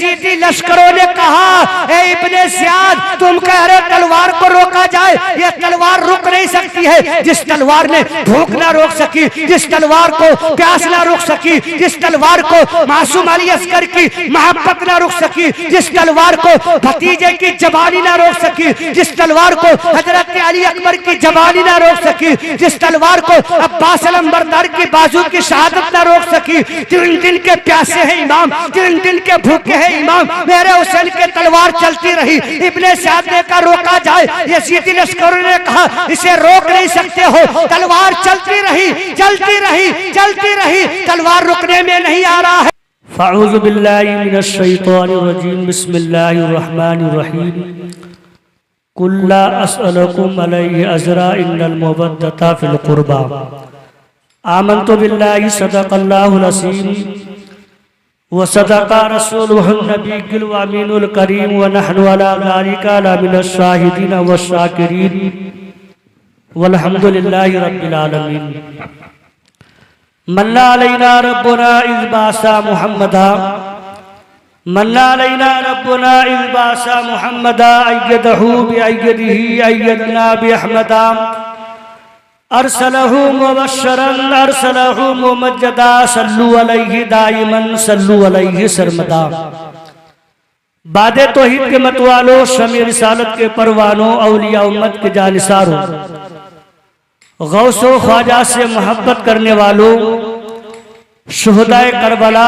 Yazidi लश्करों ने कहा, ए Ibn Ziyad, तुम कह रहे तलवार को रोका जाए, ये तलवार रुक नहीं सकती है। जिस तलवार ने भूख ना रोक सकी, जिस तलवार को प्यास ना रोक सकी, जिस तलवार को मासूम अली अस्कर की मोहब्बत ना रोक सकी, जिस तलवार को भतीजे की जवानी ना रोक सकी, जिस तलवार को हजरत अली अकबर की जवानी ना रोक सकी, जिस तलवार को अब्बास अलंबरदार की बाजू की शहादत ना रोक सकी, 3 दिन के प्यासे हैं इमाम, 3 दिन के भूखे हैं इमाम, मेरे हुसैन के तलवार चलती रही। इब्ने ज़ियाद ने कहा रोका जाए, यजीदी लश्करों ने कहा इसे रोक नहीं सकते हो, तलवार चलती रही, चलती रही, चलती रही, तलवार रुकने में नहीं आ रहा है। फ़अऊज़ु बिल्लाहि मिनश शैतानिर रजीम, बिस्मिल्लाहिर रहमानिर रहीम। कुल ला अस्अलुकुम अलैहि अजरा इन्नल मवद्दता फिल क़ुरबा। आमन्तु बिल्लाहि सदक़ल्लाहुल अज़ीम व सदक़ा रसूलुहुन नबियुल अमीनुल करीम व नहनु अला ज़ालिका लमिनश शाहिदीन व शाकिरीन वल्हम्दुलिल्लाहि रब्बिल आलमीन। मन्ना अलैना रब्बुना इज़ बासा मुहम्मदा, मन्ना अलैना रब्बुना इज़ बासा मुहम्मदा अय्यदहू बिअय्यदिही अय्यदना बिअहमदा अरसलहू मुबश्शरन अरसलहू मुमज्जदा सल्लु अलैहि दाइमन सल्लु अलैहि सरमदा। बादे तौहीद के मतवालों, शमी रिसालत के परवानों, औलिया उम्मत के जानिसारों, गौसो ख्वाजा से मोहब्बत करने वालों, शुहदाए करबला,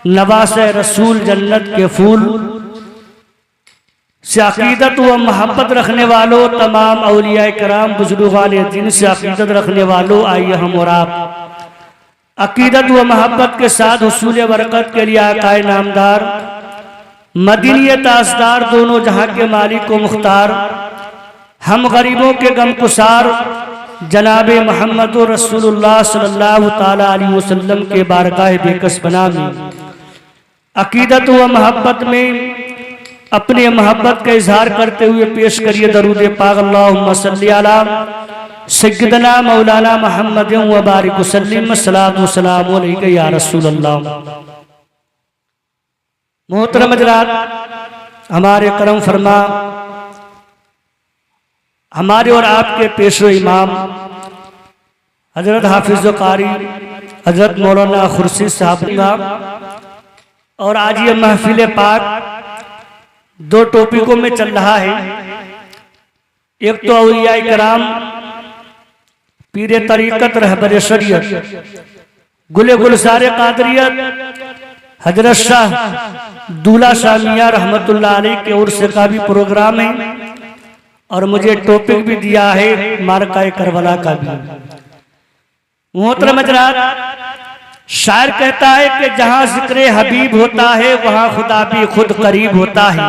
नवासे रसूल, जन्नत के फूल से अकीदत व मोहब्बत रखने वालों, तमाम औलिया कराम, बुजुर्गान दीन से अकीदत रखने वालों, आइए हम और आप अकीदत व मोहब्बत के साथ हुसूल बरकत के लिए आकाए नामदार, मदीनी ताजदार, दोनों जहां के मालिक व मुख्तार, हम गरीबों के गमकुसार जनाबे मोहम्मद रसूलुल्लाह सल्लल्लाहु ताला अलैहि वसल्लम के बारगाह बेकस बना में अकीदत व मोहब्बत में अपने मोहब्बत का इजहार करते हुए पेश करिए दरूद पाक। अल्लाहुम्मा सल्ली अला सय्यदना मौलाना मुहम्मद व बारिक वसल्लिम सल्लल्लाहु वसल्लम अलैका या रसूल अल्लाह। मोहतरम हज़रात, हमारे करम फरमा हमारे और आपके पेशो इमाम हजरत हाफिज़ कारी हजरत मौलाना खुर्शीद साहब, और आज ये महफिल पाक 2 टॉपिकों में चल रहा है। एक तो औलिया कराम, पीरे तरीकत, रहबर शरीयत, गुले गुलसारे कादरियत, हजरत शाह दूल्हा शाह मियां रहमतुल्लाह अलैह के उर्स का भी प्रोग्राम है, और मुझे टॉपिक भी दिया है मारकाए करबला का भी। मोहतरम हज़रात, शायर कहता है कि जहां जिक्र हबीब होता है वहां खुदा भी खुद करीब होता है।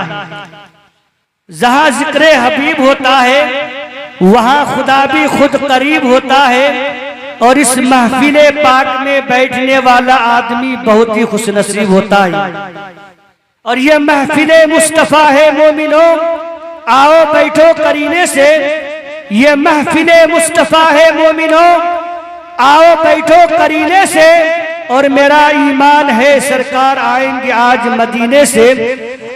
जहां जिक्र हबीब होता है वहां खुदा भी खुद करीब होता है। और इस महफिले पाक में बैठने वाला आदमी बहुत ही खुशनसीब होता है। और ये महफिले मुस्तफा है मोमिनो, आओ बैठो करीने से। ये महफिले मुस्तफा है मोमिनो, आओ बैठो करीने से। और मेरा ईमान है सरकार आएंगे आज मदीने से।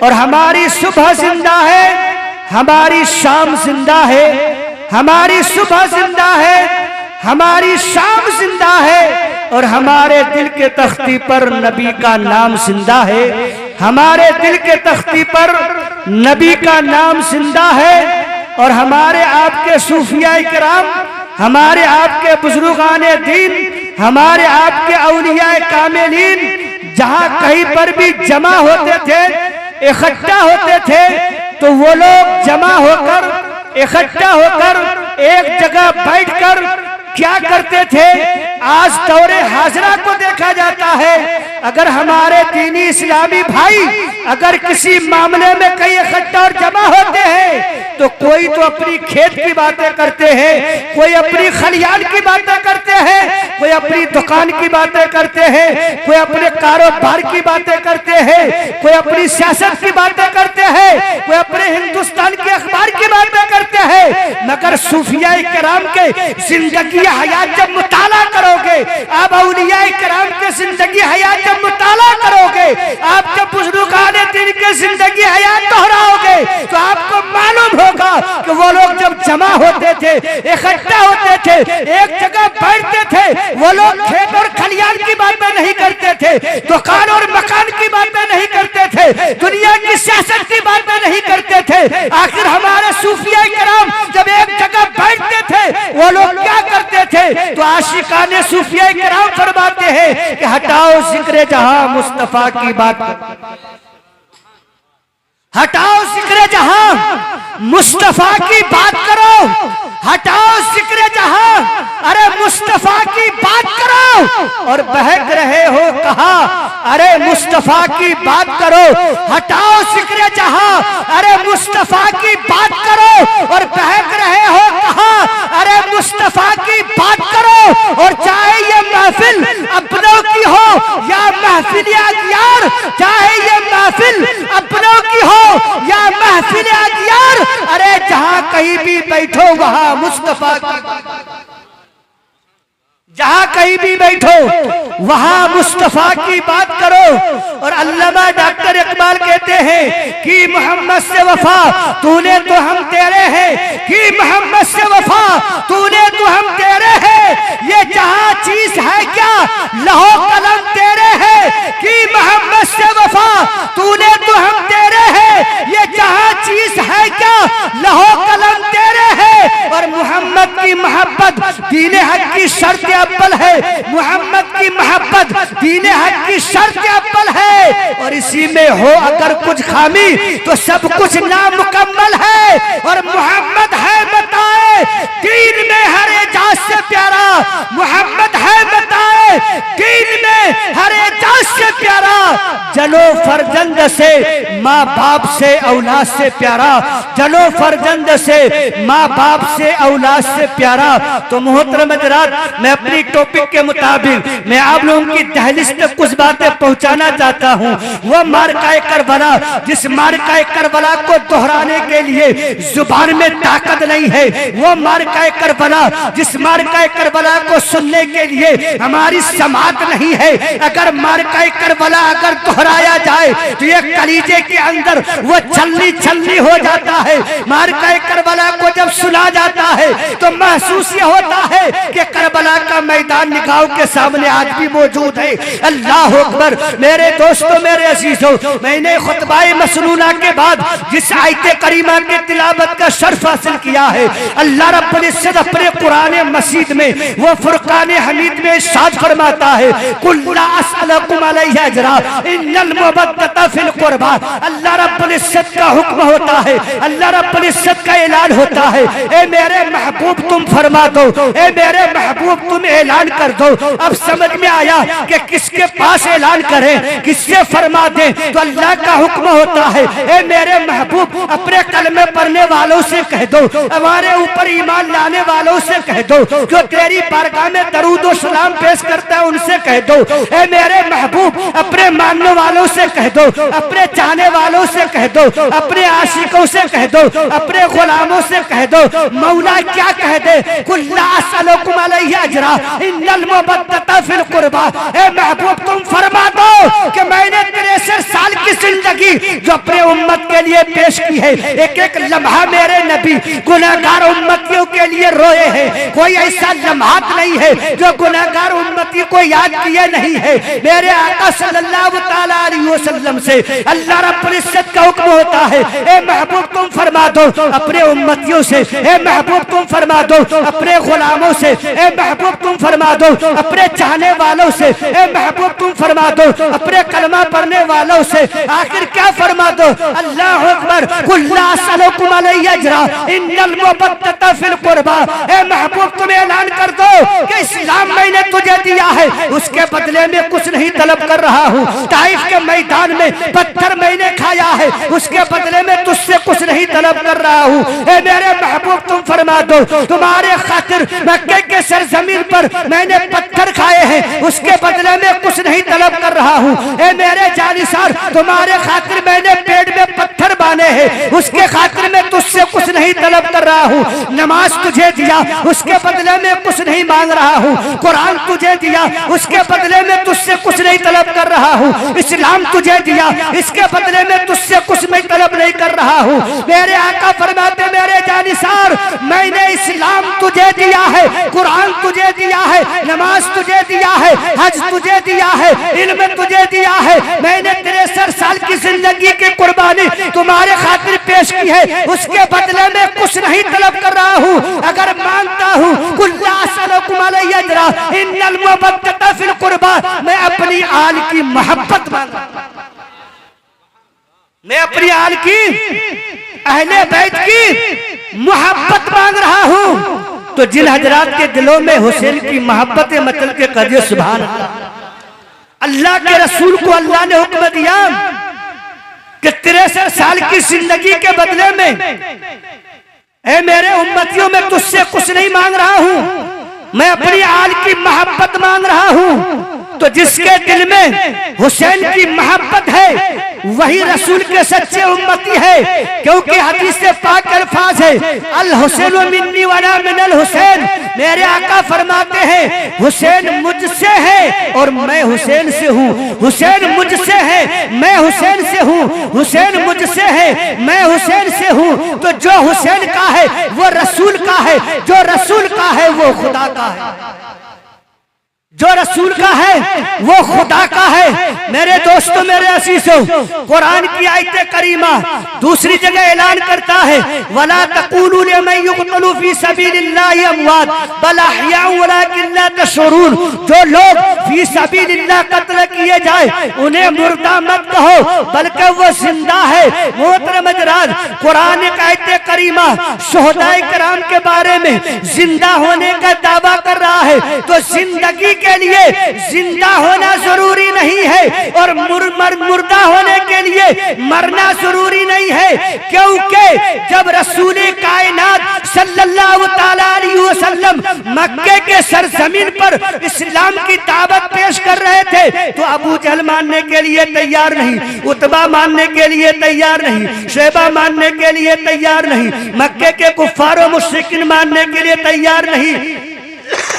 और हमारी सुबह जिंदा है, हमारी शाम जिंदा है, हमारी सुबह जिंदा है, हमारी शाम जिंदा है। और हमारे दिल के तख्ती पर नबी का नाम जिंदा है, हमारे दिल के तख्ती पर नबी का नाम जिंदा है। और हमारे आपके सूफिया किराम, हमारे आपके बुजुर्गाने दीन, हमारे आपके औलिया कामिलीन जहां कहीं पर भी जमा होते थे, इकट्ठा होते थे, तो वो लोग जमा होकर, इकट्ठा होकर एक जगह बैठकर क्या करते थे? आज दौरे हाजरा को देखा जाता है। अगर हमारे दीनी इस्लामी भाई अगर किसी मामले में कहीं इकट्ठा और जमा होते हैं तो कोई तो अपनी खेत की बातें करते हैं, कोई अपनी खलियान की बातें करते हैं, कोई अपनी दुकान की बातें करते हैं, कोई अपने कारोबार की बातें करते हैं, कोई अपनी सियासत की बातें करते हैं, कोई अपने हिंदुस्तान के अखबार की बातें करते हैं। मगर सूफिया किराम के जिंदगी हयात जब मुताला करोगे, आप औलिया किराम के जिंदगी हयात जब मुताला करोगे, आप जब बुजुर्ग जिनकी जिंदगी हयात दोहराओगे तो आपको मालूम होगा कि वो लोग जब जमा होते थे, इकट्ठा होते थे, एक जगह बैठते थे, वो लोग खेत और खलियान की बातें नहीं करते थे, दुकान और मकान की बातें नहीं करते थे, दुनिया की सियासत की बातें नहीं करते थे। आखिर हमारे सूफिया किराम जब एक जगह बैठते थे वो लोग क्या करते थे? तो आशिकाने सूफिया किराम फरमाते हैं कि हटाओ जिक्र जहां मुस्तफा की बात, हटाओ जिक्र जहां मुस्तफा की बात करो, हटाओ जिक्र जहां, अरे मुस्तफा की बात करो। और बहक रहे हो कहा, अरे मुस्तफा की बात करो, हटाओ जिक्र जहां, अरे मुस्तफा की बात करो। और बहक रहे हो कहा, अरे मुस्तफा की बात करो। और चाहे ये महफिल अपनों की हो या महफिल अगियार, चाहे ये महफिल अपनों की हो या महफिल अगियार, अरे जहां कहीं भी बैठो वहां मुस्तफा की, जहां कहीं भी बैठो वहां मुस्तफा की बात करो। और अल्लामा डॉक्टर इकबाल कहते हैं कि मोहम्मद से वफा तूने तो हम तेरे हैं, कि मोहम्मद से वफा तूने तो हम तेरे हैं, ये जहां चीज है क्या लहो कलम तेरे है, कि मोहम्मद से वफा तूने तो हम तेरे हैं, ये जहां चीज है क्या लहो कलम तेरे है। और मोहम्मद की मोहब्बत दीन हक की शर्त अव्वल है, मोहम्मद की मोहब्बत दीन हक की शर्त अव्वल है। और इसी में हो अगर कुछ खामी तो सब कुछ नामुकम्मल है। और मोहम्मद है बताए दीन में हर एजाज से प्यारा, मोहम्मद है बताए दीन में हर एजाज से प्यारा, जनो फर्जंद से माँ बाप से औलाद से प्यारा, जनो फर्जंद से माँ बाप से औलाद से प्यारा। तो मोहतरम हज़रात, मैं अपनी टॉपिक के मुताबिक मैं आप लोगों की दहलीज तक कुछ बातें पहुंचाना चाहता हूं। वो मार्काए करबला, जिस मार्काए करबला को दोहराने के लिए जुबान में ताकत नहीं है, वो मार्काए करबला जिस मार्काए करबला को सुनने के लिए हमारी समात नहीं है। अगर मार्काए करबला अगर दोहराया जाए तो ये कलीजे के अंदर वो छलनी छलनी हो जाता है। मार्काए करबला को जब सुना जाता है तो महसूस ये होता है कि करबला का मैदान निगाहों के सामने आज भी मौजूद है। अल्लाह अकबर। मेरे दोस्तों, मेरे अजीजों, मैंने खुतबाए मसनूना के बाद जिस आयत करीमा के तिलावत का शर्फ हासिल किया है, अल्लाह रब्बुल इज्जत अपने कुरान मजीद में वो फुरकान हमीद में इरशाद फरमाता है, कुल ला असअलकुम अलैहि अजरा इन्नल मुबद्दता फिल कुर्बा। अल्लाह रब्बुल इज्जत का हुक्म होता है, अल्लाह रब्बुल इज्जत का ऐलान होता है, ए मेरे महबूब तुम फरमा दो, ए मेरे महबूब तुम ऐलान कर दो। अब समझ में आया कि किसके पास ऐलान करें, किससे फरमा दें। तो अल्लाह का हुक्म होता है, ए मेरे महबूब अपने कलमे पढ़ने वालों से कह दो, हमारे ऊपर ईमान लाने वालों से कह दो, जो तेरी बारगाह में दरूद और सलाम पेश करता है उनसे कह दो, ए मेरे महबूब अपने मानने वालों से कह दो, अपने चाहने वालों से कह दो, अपने आशिकों से कह दो, अपने गुलामों से कह दो। मौला क्या कह दे, कुल्ला असअलकुम अलैहि अजरा इन्नल मुबद्दता फिल कुर्बा। ए महबूब तुम फरमा दो कि मैंने 63 साल की जिंदगी जो अपने उम्मत के लिए पेश की है, एक एक लम्हा मेरे नबी गुनाहगार उम्मतियों के लिए रोए हैं। कोई ऐसा लम्हात नहीं है जो गुनाहगार उम्मती को याद किए नहीं है। मेरे आका सल्लल्लाहु तआला अलैहि वसल्लम से अल्लाह रब्बुल इज्जत का हुक्म होता है, ए महबूब तुम फरमा दो अपने उम्मतियों से, ए महबूब तुम फरमा दो अपने गुलामों से, ए महबूब तुम फरमा दो अपने चाहने वालों से, ए महबूब तुम फरमा दो अपने कलमा पढ़ने वालों से। आखिर क्या फरमा दो, अल्लाह अकबर, कुल्ला असअलकुम अलैहि अजरा इन्नल मुबद्दता फिल कुर्बा। ए महबूब तुम ऐलान कर दो कि इस्लाम मैंने तुझे दिया है, उसके बदले में कुछ नहीं तलब कर रहा हूँ। ताइफ के मैदान में पत्थर मैंने खाया है, उसके बदले में तुझसे कुछ नहीं तलब कर रहा हूँ। ए मेरे महबूब तुम फरमा दो तुम्हारे खातिर मक्के के सरजमीन पर मैंने पत्थर खाए हैं, उसके बदले में कुछ नहीं तलब कर रहा हूँ। ए मेरे जानिसार तुम्हारे खातिर मैंने पेड़ में पत्थर बांधे हैं, उसके खातिर में तुझसे कुछ नहीं तलब कर रहा हूँ। नमाज तुझे दिया, उसके बदले में कुछ नहीं मांग रहा हूँ। कुरान तुझे दिया, उसके बदले में तुझसे कुछ नहीं तलब कर रहा हूँ। इस्लाम तुझे दिया, इसके बदले में तुझसे कुछ मैं तलब नहीं कर रहा हूँ। मेरे आका फरमाते मेरे जानिसार, मैंने इस्लाम तुझे दिया है, कुरान तुझे दिया है, नमाज तुझे दिया है, हज तुझे दिया है, इल्म तुझे दिया है। मैंने 63 साल की जिंदगी की कुर्बानी तुम्हारे खातिर पेश की है, उसके बदले में कुछ नहीं तलब कर रहा हूँ। अगर मांगता हूँ फिल कुर्बा, मैं अपनी आल की मोहब्बत मांग, मैं अपनी आल की, अहले बैत की मोहब्बत मांग रहा हूँ। तो जिन हजरात के दिलों में हुसैन की मोहब्बत मचल के कहिए सुभान अल्लाह। अल्लाह के रसूल को अल्लाह ने हुक्म दिया कि 63 साल की जिंदगी के बदले में ऐ मेरे उम्मतियों में तुझसे कुछ नहीं मांग रहा हूं, मैं अपनी आल की मोहब्बत मांग रहा हूं। तो जिसके दिल में हुसैन की मोहब्बत है वही रसूल के सच्चे उम्मती है, क्योंकि हदीस से पाक अल्फाज है, अल हुसैन मिन्नी वना मिनल हुसैन। मेरे आका फरमाते हैं हुसैन मुझसे है और मैं हुसैन से हूँ। हुसैन मुझसे है, मैं हुसैन से हूँ। हुसैन मुझसे है, मैं हुसैन से हूँ। तो जो हुसैन का है वो रसूल का है, जो रसूल का है वो खुदा का है, जो रसूल का है वो खुदा का है। मेरे दोस्तों, मेरे असीसों, कुरान की आयत करीमा दूसरी जगह ऐलान करता है, वला तक़ूलू लिमन युक़तलू फी सबीलिल्लाहि अमवात बल अहयाउ वलाकिन ला तशऊरून। जो लोग फी सबीलिल्लाह कत्ल किए जाए उन्हें मुर्दा मत कहो, बल्कि वो जिंदा है। मोहतरम हज़रात, कुरान की आयत करीमा शुहदाए किराम के बारे में जिंदा होने का दावा कर रहा है। तो जिंदगी के लिए जिंदा होना जरूरी नहीं है और मुर्दा होने के लिए मरना जरूरी नहीं है, क्योंकि जब रसूल कायनात सल्लल्लाहु तआला अलैहि वसल्लम मक्के के सरजमीन पर इस्लाम की दावत पेश कर रहे थे तो अबू जहल मानने के लिए तैयार नहीं, उतबा मानने के लिए तैयार नहीं, शैबा मानने के लिए तैयार नहीं, मक्के के कुफ्फार और मुश्रिकीन मानने के लिए तैयार नहीं।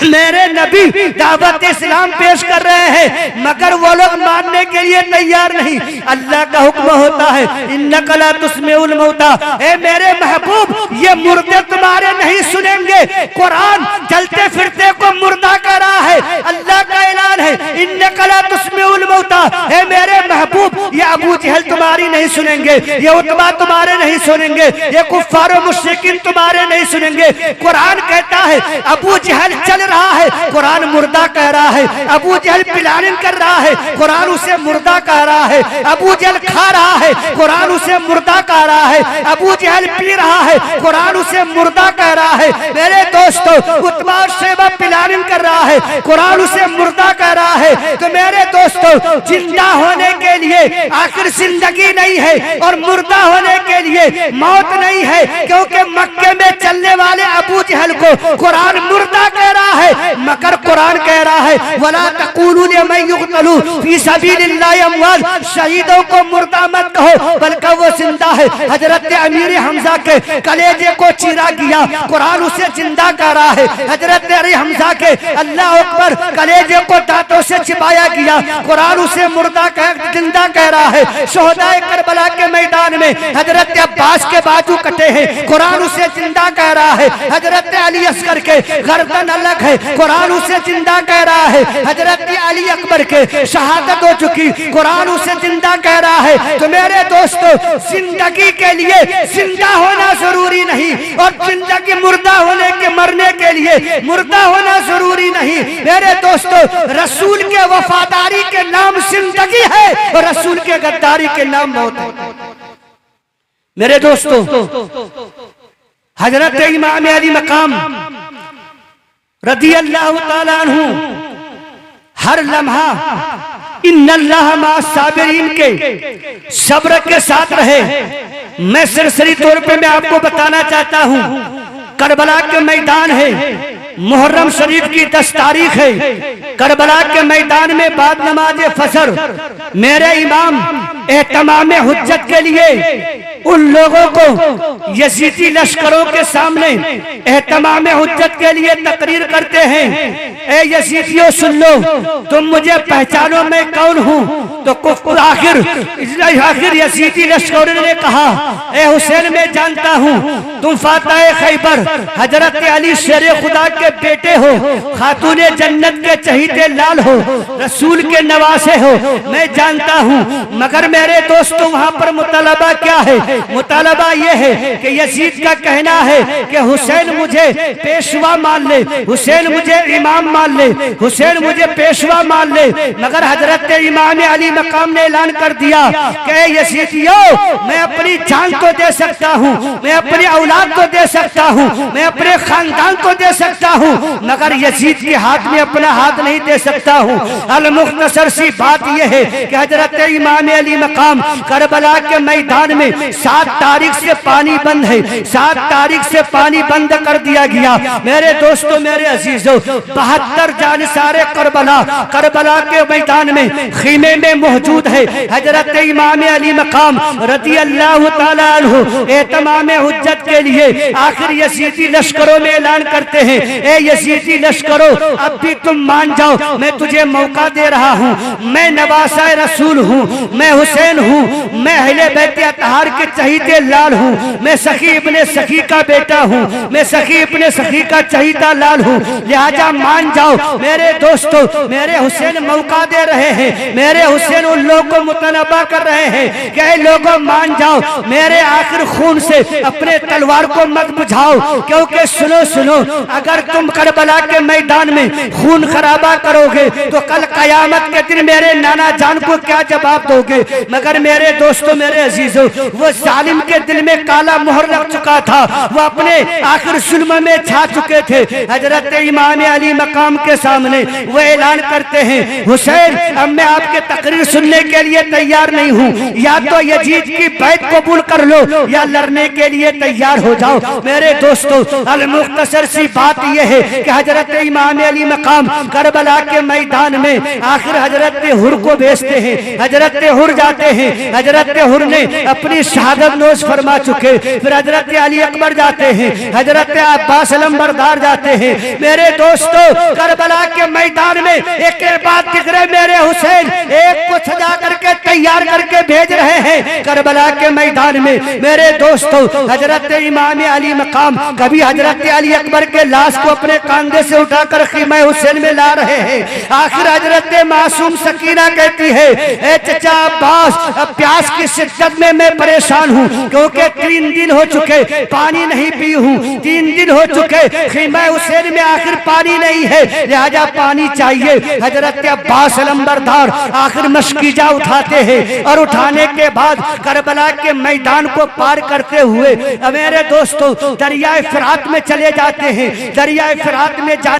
मेरे नबी दावत इस्लाम पेश कर रहे हैं मगर वो लोग मानने के लिए तैयार नहीं। अल्लाह का हुक्म होता है, इन्नका ला तुस्मिउल मौता, ए मेरे महबूब ये मुर्दे तुम्हारे नहीं सुनेंगे। कुरान चलते फिरते को मुर्दा कर रहा है। अल्लाह का ऐलान है, इन्नका ला तुस्मिउल मौता, ए मेरे महबूब ये अबू जहल तुम्हारी नहीं सुनेंगे, ये उतबा तुम्हारे नहीं सुनेंगे, ये कुफ्फार और मुश्रिकीन तुम्हारे नहीं सुनेंगे। कुरान कहता है अबू जहल चल रहा है, कुरान मुर्दा कह रहा है। अबू जहल प्लानिंग कर रहा है, कुरान उसे मुर्दा कह रहा है। अबू जहल खा रहा है, कुरान उसे मुर्दा कह रहा है। अबू जहल पी रहा है, कुरान उसे मुर्दा कह रहा है। मेरे दोस्तों, उतबा और शैबा प्लानिंग कर रहा है, कुरान उसे मुर्दा कह रहा है। तो मेरे दोस्तों, जिंदा होने के लिए आखिर जिंदगी नहीं है और मुर्दा होने के लिए मौत नहीं है, क्योंकि मक्के में चलने वाले अबू जहल को कुरान मुर्दा कह रहा है मगर कुरान कह रहा है वला तक़ूलू लिमन युक़तलू फी सबीलिल्लाहि अमवात। शहीदों को मुर्दा मत कहो बल्कि वो जिंदा है। हजरत अमीर हमजा के कलेजे को चीरा गया, कुरान उसे जिंदा कह रहा है। हजरत अली हमजा के अल्लाह अकबर कलेजे को दांतों से चिपाया गया, कुरान उसे मुर्दा जिंदा कह रहा है। शोहदाए करबला के मैदान में हजरत अब्बास के बाजू कटे हैं, कुरान उसे जिंदा कह रहा है। हजरत अली असगर के गर्दन अलग है, कुरान उसे जिंदा कह रहा है। हजरत अली अकबर के शहादत हो चुकी, कुरान उसे जिंदा कह रहा है। तो मेरे दोस्तों, जिंदगी के लिए जिंदा होना जरूरी नहीं और जिंदगी मुर्दा होने के मरने के लिए मुर्दा होना जरूरी नहीं। मेरे दोस्तों, रसूल के वफादारी के नाम जिंदगी है और रसूल के गद्दारी के नाम मौत है। मेरे दोस्तों, हजरत इमाम अली मकाम रज़ी अल्लाह ताला अन्हु हर लम्हा इन्नल्लाह मअस साबिरीन के सब्र के साथ रहे। मैं सरसरी तौर पे मैं आपको बताना चाहता हूँ, करबला के मैदान है, मुहर्रम शरीफ की 10 तारीख है। करबला के मैदान में बाद नमाज फजर मेरे इमाम एहतमाम हुज्जत के लिए उन लोगों को यजीदी लश्करों के सामने एहतमाम हुज्जत के लिए तकरीर करते हैं। ए यजीदियों सुन लो, तुम मुझे पहचानो मैं कौन हूँ। तो आखिर यजीदी लश्करों ने कहा, ए हुसैन मैं जानता हूँ, तुम फातह खैबर हजरत अली शेर खुदा के बेटे हो, खातून जन्नत के चहीते लाल हो, रसूल के नवासे हो, मैं जानता हूँ। मगर मेरे दोस्तों वहाँ पर मुतालबा क्या है? मुतालबा ये है कि यजीद का कहना है कि हुसैन मुझे पेशवा मान ले, हुसैन मुझे इमाम मान ले, हुसैन मुझे पेशवा मान ले। मगर हजरत इमाम अली मकाम ने ऐलान कर दिया कि यजीदियों मैं अपनी जान को दे सकता हूँ, मैं अपनी औलाद को दे सकता हूँ, मैं अपने खानदान को दे सकता हूँ, मगर यजीद के हाथ में अपना हाथ नहीं दे सकता हूँ। अल-मुख्तसर सी बात यह है कि हजरत इमाम अली मकाम करबला के मैदान में 7 तारीख से पानी बंद है, 7 तारीख से पानी बंद कर दिया गया। मेरे दोस्तों मेरे अजीजों, 72 जानिसारे करबला के मैदान में खीमे में मौजूद है। हजरत इमाम अली मकाम रज़ी अल्लाह तआला अन्हु एहतमाम हुज्जत के लिए आखिर यजीदी लश्करों में ऐलान करते हैं, ए यजीदी लश्करों अब भी तुम मान जाओ, मैं तुझे मौका दे रहा हूँ, मैं नवासा रसूल हूँ, मैं हुसैन हूँ, मैं अहले बैत अतहार के चहीते लाल हूँ, मैं सखी इब्ने सखी का बेटा हूँ, मैं सखी इब्ने सखी का चहीता लाल हूँ, लिहाजा मान जाओ। मेरे दोस्तों मेरे हुसैन मौका दे रहे हैं, मेरे हुसैन उन लोगों को मुतनबा कर रहे हैं कि लोगों मान जाओ, मेरे आखिर खून से अपने तलवार को मत बुझाओ, क्योंकि सुनो सुनो, अगर तुम करबला के मैदान में खून खराबा करोगे तो कल कयामत के दिन मेरे नाना जान को क्या जवाब दोगे। मगर मेरे दोस्तों मेरे अजीजों, वो जालिम के दिल में काला मोहर लग चुका था, वो अपने आखिर जुल्म में छा चुके थे। हजरत इमाम अली मकाम के सामने वो ऐलान करते हैं, हुसैन अब मैं आपके तकरीर सुनने के लिए तैयार नहीं हूँ, या तो यजीद की बैत कबूल कर लो या लड़ने के लिए तैयार हो जाओ। मेरे दोस्तों अल-मुख्तसर सी बात यह है कि हजरत इमाम अली मकाम करबला के मैदान में आखिर हजरत हुर को भेजते हैं। हजरत हुर जाते हैं, हजरत हुर ने अपनी शहादत नोश फरमा चुके। फिर हजरत अली अकबर जाते हैं, हजरत अब्बास अलमबरदार जाते हैं। मेरे दोस्तों करबला के मैदान में एक बात दिख रहे, मेरे हुसैन एक को सजा करके तैयार करके भेज रहे हैं करबला के मैदान में। मेरे दोस्तों हजरत इमाम अली मकाम कभी हजरत अली अकबर के लाश को अपने कंधे से उठाकर खीमा हुसैन में ला रहे हैं। आखिर हजरत मासूम सकीना कहती है, ए चचा अब्बास अब प्यास की शिद्दत में मैं परेशान हूँ, क्योंकि 3 दिन हो चुके पानी नहीं पी हूँ, 3 दिन हो चुके खीमा हुसैन में आखिर पानी नहीं है, लिहाजा पानी चाहिए। हजरत अब्बास अलमबरदार आखिर मशकीजा उठाते हैं और उठाने के बाद करबला के मैदान को पार करते हुए मेरे दोस्तों दरियाए फिरात में चले जाते हैं। दरियाए फिरात में जा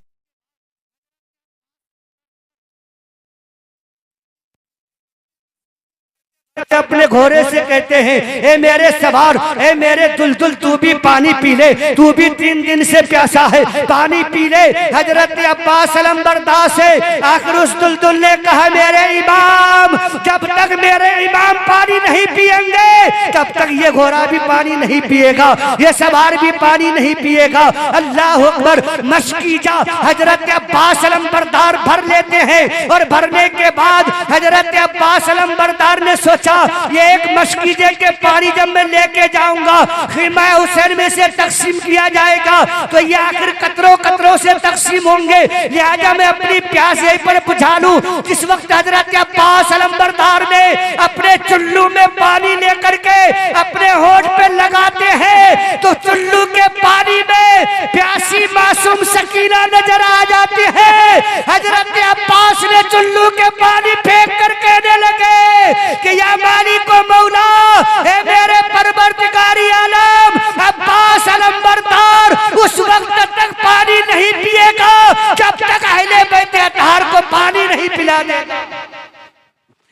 अपने घोड़े से कहते हैं, ए मेरे सवार, ए मेरे दुलदुल तू भी पानी पी ले, तू भी 3 दिन से प्यासा है, पानी पी ले। हजरत अब्बास अलमबरदार से आखिर उस दुलदुल ने कहा, मेरे इमाम जब तक मेरे इमाम पानी नहीं पिएंगे तब तक ये घोड़ा भी पानी नहीं पिएगा, ये सवार भी पानी नहीं पिएगा। अल्लाह अकबर। मशकीजा हजरत अब्बास अलमबरदार भर लेते हैं और भरने के बाद हजरत अब्बास अलमबरदार ने सोचा ये एक मशकीजे के पानी जब मैं लेके जाऊंगा खीमा हुसैन में से तकसीम किया जाएगा तो ये आखिर कतरों कतरों से तकसीम होंगे, लिहाजा मैं अपनी प्यास यहीं पर बुझा लूं। जिस वक्त हजरत अब्बास अलमबरदार ने अपने चुल्लू में पानी लेकर के अपने होठ पे लगाते हैं तो चुल्लू के पानी में प्यासी मासूम सकीना नजर आ जाती है। हजरत अब्बास ने चुल्लू के पानी फेंक कर कहने लगे कि या मालिक व मौला, ए मेरे परवरदिगारी आलम, अब्बास अलमबरदार उस वक्त तक पानी नहीं पिएगा जब तक अहले बैत अतहार को पानी नहीं पिला देगा।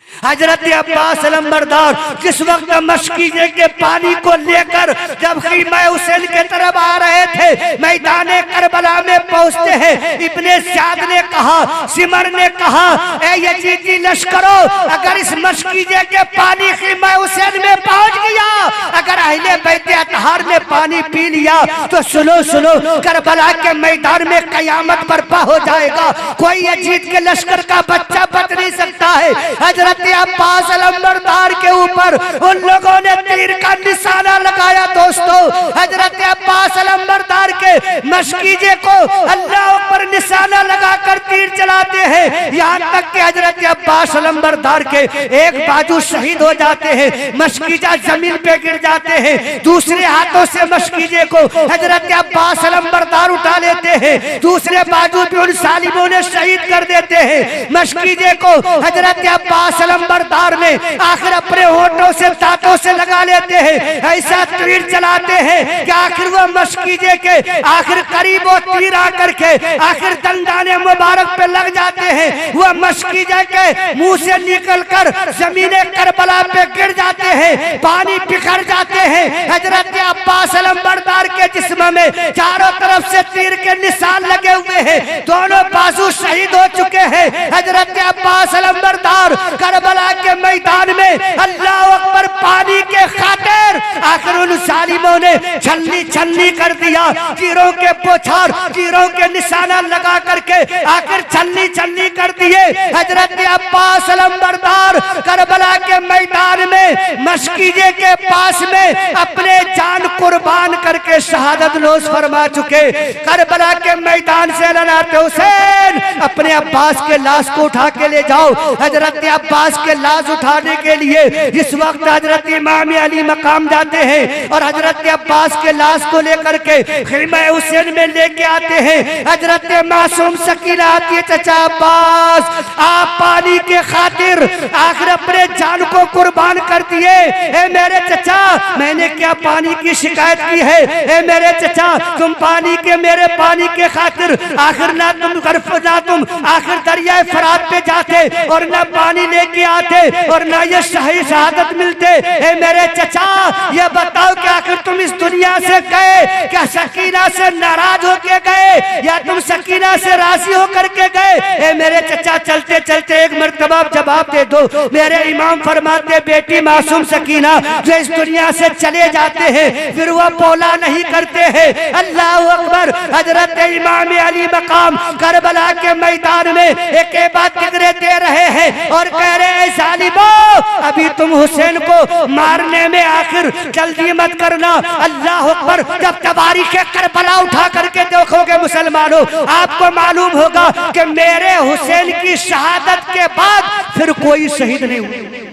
हजरत अब्बास अलमबरदार जिस वक्त मशकीजे के पानी को लेकर जब खीमा हुसैन के तरफ आ रहे थे, मैदान करबला में पहुंचते हैं, इब्ने सयाद ने कहा, सिमर ने कहा, ए यजीदी लश्करों, अगर इस मशकीजे के पानी खीमा हुसैन में पहुंच गया, अगर अहले बैत अतहार ने पानी पी लिया तो सुनो सुनो, करबला के मैदान में कयामत बर्पा हो जाएगा। कोई यजीद के लश्कर का बच्चा बच नहीं सकता है। हजरत अब्बास अलंबरदार के ऊपर उन लोगों ने तीर का निशाना लगाया। दोस्तों, हजरत अब्बास अलंबरदार के मशकीजे को अल्लाह पर निशाना लगाकर तीर चलाते हैं, यहाँ तक कि हजरत अब्बास अलंबरदार के एक बाजू शहीद हो जाते हैं, मशकीजा जमीन पे गिर जाते हैं। दूसरे हाथों से मशकीजे को हजरत अब्बास अलंबरदार उठा लेते हैं, दूसरे बाजू पे उन सालिमों ने शहीद कर देते हैं। मशकीजे को हजरत अब्बास अलंबरदार ने आखिर अपने होठों से दांतों से लगा लेते हैं, ऐसा तीर चलाते हैं कि आखिर वो मशकीजे के आखिर करीब वो तीर आकर के आखिर दंदाने मुबारक पे लग जाते हैं। वह मशकीजे के मुंह से निकलकर जमीने करबला पे गिर जाते हैं, पानी बिखर जाते हैं। हजरत अब्बास अलंबरदार के जिस्म में चारों तरफ से तीर के निशान लगे हुए हैं, दोनों बाजू शहीद हो चुके हैं। हजरत अब्बास अलंबरदार करबला के मैदान में अल्लाह अकबर पानी के खातिर आखिर उन जालिमों ने छलनी छलनी कर दिया, तीरों के पोछार तीरों के निशाना लगा करके आखिर छलनी छलनी कर दिए। हजरत अब्बास अलंबरदार करबला के मैदान में मशकीजे के पास में अपने जान कुर्बान करके शहादत नोश फरमा चुके। करबला के मैदान से लनाते हुसैन अपने अब्बास के लाश को उठा के ले जाओ। हजरत अब्बास के लाश उठाने के लिए इस वक्त हजरत इमाम अली मकाम जाते हैं और हजरत अब्बास के लाश को लेकर के खिमा हुसैन में लेके आते हैं। हजरत मासूम सकीना आती है, चचा अब्बास आप पानी के खातिर आखिर अपने जान को कुर्बान कर दिए। ए मेरे चचा, मैंने क्या पानी की शिकायत की है? ए मेरे चचा, तुम पानी के मेरे पानी के खातिर आखिर ना तुम आखिर दरिया फरात पे जाते और ना पानी लेके आते और ना ये सही शहादत मिलते। ए मेरे चचा, ये बताओ कि आखिर तुम इस दुनिया से गए क्या सकीना से नाराज होके गए या तुम सकीना से राजी होकर के गए? ए मेरे चचा, चलते चलते एक मर्तबा जवाब दे दो। मेरे इमाम फरमाते, बेटी मासूम सकीना जो इस दुनिया से चले जाते हैं फिर वह पौला नहीं करते हैं। अल्लाह अकबर। हजरत इमाम अली मकाम करबला के मैदान में एक बात जिक्र दे रहे हैं और कह रहे हैं, जालिमों अभी तुम हुसैन को मारने में आखिर जल्दी मत करना। अल्लाह अकबर। जब तवारीख करबला उठा करके देखोगे मुसलमानों, आपको मालूम होगा कि मेरे हुसैन की शहादत के बाद फिर कोई शहीद नहीं हुए,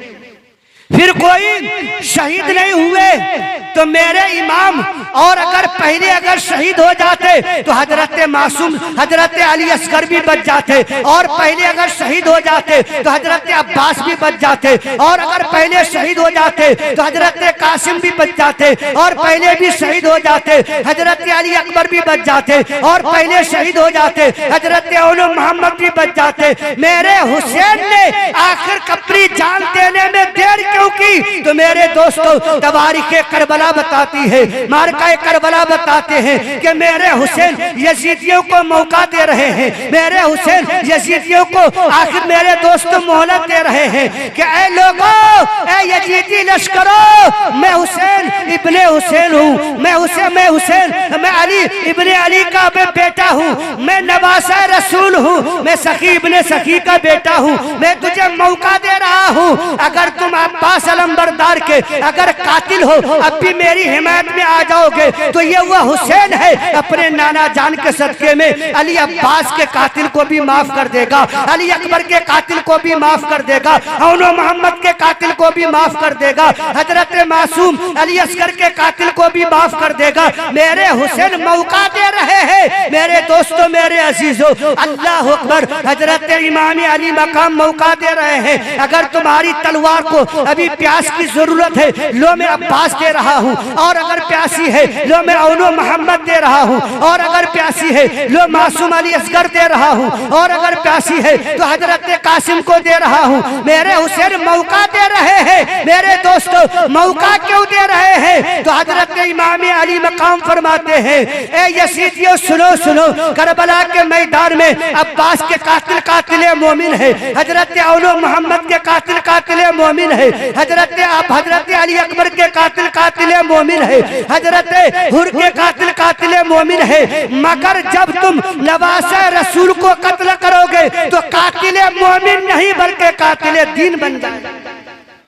फिर कोई शहीद नहीं हुए। तो मेरे इमाम और अगर पहले अगर शहीद हो जाते तो हजरत मासूम हजरत अली असगर भी बच जाते, और पहले अगर शहीद हो जाते तो हजरत अब्बास भी बच जाते, और अगर पहले शहीद हो जाते तो हजरत कासिम भी बच जाते, और पहले भी शहीद हो जाते हजरत अली अकबर भी बच जाते, और पहले शहीद हो जाते हजरत मोहम्मद भी बच जाते। मेरे हुसैन ने आखिर अपनी जान देने में देर क्यों की? तो मेरे दोस्तों, तवारीख करबला बताती है, मारका करबला बताते हैं कि मेरे हुसैन यजीदियों को मौका दे रहे हैं, मेरे हुसैन यजीदियों को आखिर मेरे दोस्तों मोहलत दे रहे हैं कि ऐ लोगों, ऐ यजीदी लश्करों, मैं हुसैन इब्ने हुसैन हूँ, मैं अली इब्ने अली का मैं बेटा हूँ, मैं नवासा रसूल हूँ, मैं सखी इब्ने सखी का बेटा हूँ, मैं तुझे मौका दे रहा हूँ। अगर तुम अब्बास अलंबरदार के अगर कातिल हो, अब भी मेरी हिमायत में आ जाओगे तो ये वह हुसैन है अपने नाना जान के सदके में अली अब्बास के कातिल को भी माफ कर देगा, अली अकबर के कातिल को भी माफ कर देगा, औनो मोहम्मद के कातिल को भी माफ कर देगा, हजरत मासूम अली असगर के कातिल को भी माफ कर देगा। मेरे हुसैन मौका दे रहे हैं। मेरे दोस्तों, मेरे अजीजों, अल्लाह अकबर। हजरत इमाम अली मकाम मौका दे रहे हैं, अगर तुम्हारी तलवार को अभी प्यास की जरूरत है लो मैं अब्बास दे रहा हूँ, और अगर प्यासी है लो मैं औनो मोहम्मद दे रहा हूँ, और अगर प्यासी है लो मासूम अली असगर दे रहा हूँ, और अगर प्यासी है तो हजरत कासिम को दे रहा हूँ। मेरे हुसैन मौका दे रहे हैं। मेरे दोस्तों मौका क्यों दे रहे हैं? तो हजरत इमाम अली मकाम फरमाते हैं, ए यसीदियों सुनो सुनो, करबला के मैदान में अब्बास के कातिल कातिल मोमिन है, हजरत औनो मोहम्मद के कातिल कातिल मोमिन है, हजरत अली अकबर के कातिल कातिल मोमिन है, हजरत हुर के कातिल कातिल मोमिन है। मगर जब तुम नवासे रसूल को कत्ल करोगे तो कातिल मोमिन नहीं बल्कि कातिल दीन बन जाएगा।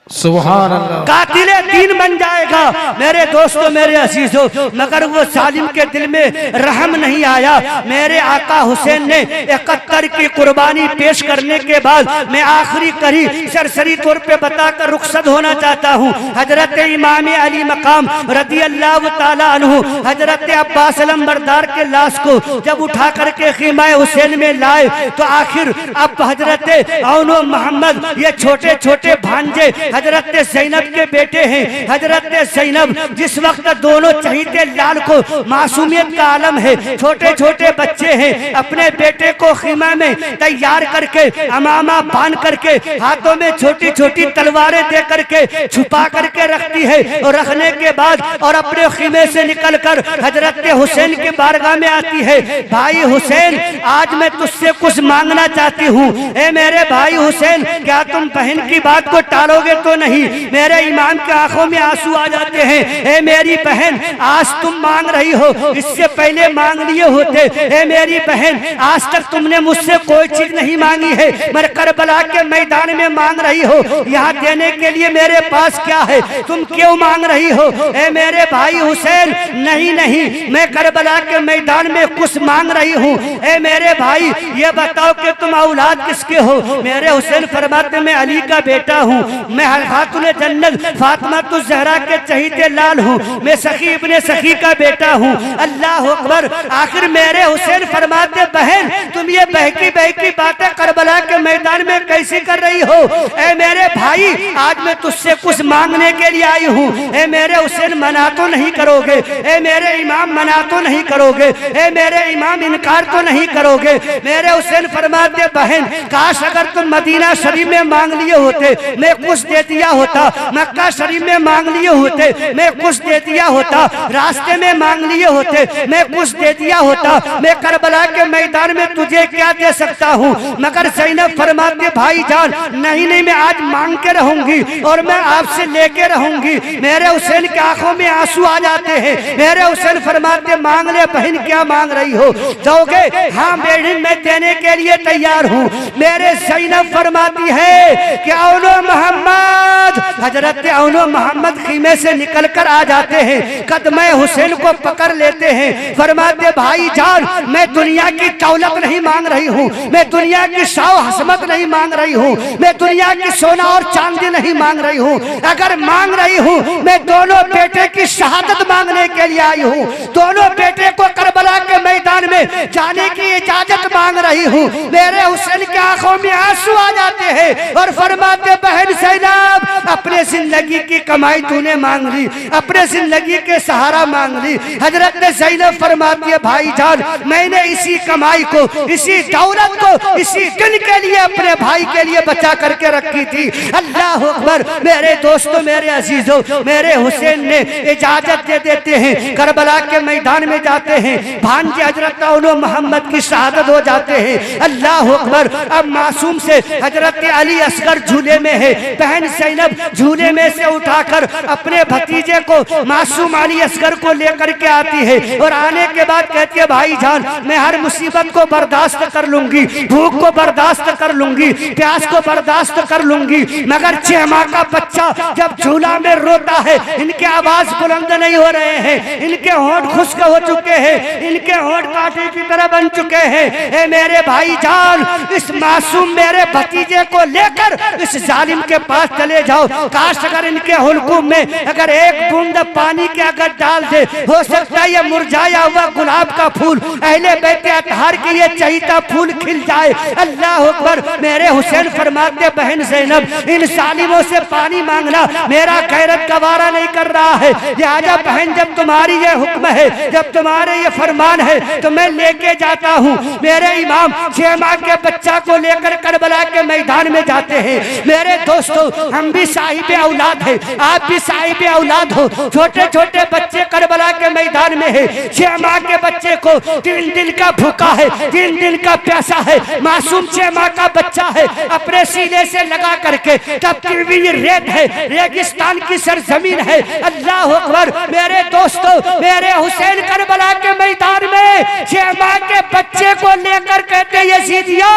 सुभान अल्लाह, कातिल दीन बन जाएगा। मेरे दोस्तों मेरे अजीजों, मगर वो जालिम के दिल में रहम नहीं आया। मेरे आका हुसैन ने 71 की कुर्बानी पेश करने के बाद मैं आखिरी कड़ी सरसरी तौर पे बताकर रुखसत होना चाहता हूँ। हजरत इमाम अली मकाम रदी अल्लाह ताला अन्हु हजरत अब्बास अलमबरदार के लाश को जब उठा करके खीमा हुसैन में लाए तो आखिर अब हजरत औनो मोहम्मद ये छोटे छोटे भांजे हजरत ज़ैनब के बेटे हैं। हजरत ज़ैनब जिस वक्त दोनों चहीते लाल को मासूमियत का आलम है, छोटे छोटे बच्चे हैं, अपने बेटे को खीमा में तैयार करके अमामा बांध करके हाथों में छोटी छोटी तलवारें दे करके छुपा करके रखती है, और रखने के बाद और अपने खीमे से निकलकर हजरत हुसैन के बारगाह में आती है। भाई हुसैन आज मैं तुझसे कुछ मांगना चाहती हूँ। ए मेरे भाई हुसैन, क्या तुम बहन की बात को टालोगे तो नहीं? मेरे इमाम के आंखों में आंसू आ जाते हैं। ए मेरी बहन, आज तुम मांग रही हो, इससे पहले मांग लिए होते। ए मेरी बहन, आज तक तुमने मुझसे कोई चीज नहीं मांगी है, मगर करबला के मैदान में मांग रही हो। यहाँ देने के लिए मेरे पास क्या है, तुम क्यों मांग रही हो? ए मेरे भाई हुसैन, नहीं नहीं, मैं करबला के मैदान में कुछ मांग रही हूँ। ए मेरे भाई, ये बताओ कि तुम औलाद किसके हो? मेरे हुसैन फरमाते मैं अली का बेटा हूँ, मैं खातून जन्नत फातिमा तुज ज़हरा के चहीते लाल हूँ, मैं सखी इब्ने सखी का बेटा हूँ। अल्लाह अकबर। आखिर मेरे हुसैन फरमाते बहन, तुम ये बहकी बहकी बातें करबला के मैदान में कैसी कर रही हो? ए मेरे भाई, आज मैं तुझसे कुछ मांगने के लिए आई हूँ। ए मेरे हुसैन, मना तो नहीं करोगे? ए मेरे इमाम, मना तो नहीं करोगे? ए मेरे इमाम, इनकार तो नहीं करोगे? मेरे हुसैन फरमाते बहन, काश अगर तुम मदीना शरीफ में मांग लिए होते मैं कुछ दे दिया होता, मक्का शरीफ में मांग लिए होते मैं कुछ दे दिया होता, रास्ते में मांग लिए होते मैं कुछ दे दिया होता, मैं करबला के मैदान में तुझे क्या दे सकता हूँ? मगर ज़ैनब फरमाते भाईजान, नहीं नहीं, मैं आज मांग के रहूंगी और मैं आपसे लेके रहूंगी। मेरे हुसैन की आंखों में आंसू आ जाते हैं। मेरे हुसैन फरमाते मांग ले बहन, क्या मांग रही हो? दोगे? हाँ बहन, मैं देने के लिए तैयार हूँ। मेरे ज़ैनब फरमाती है कि औनो मोहम्मद, हजरत औनो मोहम्मद खीमे से निकलकर आ जाते हैं, कदमे हुसैन को पकड़ लेते हैं। फरमाते भाईजान, मैं दुनिया की दौलत नहीं मांग रही हूँ, मैं दुनिया की शाओ हसमत नहीं मांग रही हूँ, मैं दुनिया की सोना और चांदी नहीं मांग रही हूँ। अगर मांग रही हूँ, मैं दोनों बेटे की शहादत मांगने के लिए आई हूँ। दोनों बेटे को करबला के मैदान में जाने की इजाजत मांग रही हूँ। मेरे हुसैन की आंखों में आंसू आ जाते हैं और फरमाते बहन ज़ैनब, अपने जिंदगी की कमाई तूने मांग ली, अपने जिंदगी के सहारा मांग ली। हजरत ज़ैनब फरमाती है भाईजान, मैंने इसी कमाई को, इसी दौलत को, इसी दिन के लिए अपने भाई के लिए बचा करके रखी थी। अल्लाह अकबर। मेरे दोस्तों मेरे अजीजों, मेरे हुसैन ने इजाजत दे देते हैं, करबला के मैदान में जाते हैं, भांजे हजरत औनो मोहम्मद की शहादत हो जाते हैं। अल्लाह अकबर। अब मासूम से हजरत अली असगर झूले में है, बहन ज़ैनब झूले में से उठाकर अपने भतीजे को मासूम अली असगर को लेकर के आती है, और आने के बाद कहती है भाईजान, मैं हर मुसीबत को बर्दाश्त कर लूंगी, भूख को बर्दाश्त कर लूंगी, प्यास को बर्दाश्त कर लूंगी, मगर 6 माह का बच्चा जब झूला में रोता है, इनके आवाज बुलंद नहीं हो रहे हैं, इनके होंठ खुश्क हो चुके हैं, इनके होंठ काट कांटे की तरह बन चुके हैं। ए मेरे भाईजान, इस मासूम मेरे भतीजे को लेकर इस जालिम के पास चले जाओ। काश अगर इनके हुलकुम में अगर एक बूंद पानी के अगर डाल दे, हो सकता है ये मुरझाया हुआ गुलाब का फूल अहले बैत अतहार की ये चहीता फूल खिल जाए। अल्लाह अकबर। मेरे हुसैन फरमाते, बहन ज़ैनब, इन सालिमों से पानी मांगना मेरा गैरत गवारा नहीं कर रहा है। लिहाजा बहन, जब तुम्हारी ये हुक्म है, जब तुम्हारे ये फरमान है, तो मैं लेके जाता हूँ। मेरे इमाम 6 माह के बच्चा को लेकर करबला के मैदान में जाते हैं। मेरे दोस्तों, हम भी साहिब औलाद है, आप भी साहिब औलाद हो। छोटे छोटे बच्चे करबला के मैदान में है। 6 माह के बच्चे को 3 दिन का भूखा है, 3 दिन का प्यासा है, मासूम 6 माह का बच्चा है, अपने सीने से लगा करके, तब भी रेत है, रेगिस्तान की सरजमीन है। अल्लाह अकबर। मेरे दोस्तों, मेरे हुसैन करबला के मैदान में 6 माह के बच्चे को लेकर कहते, यजीदियो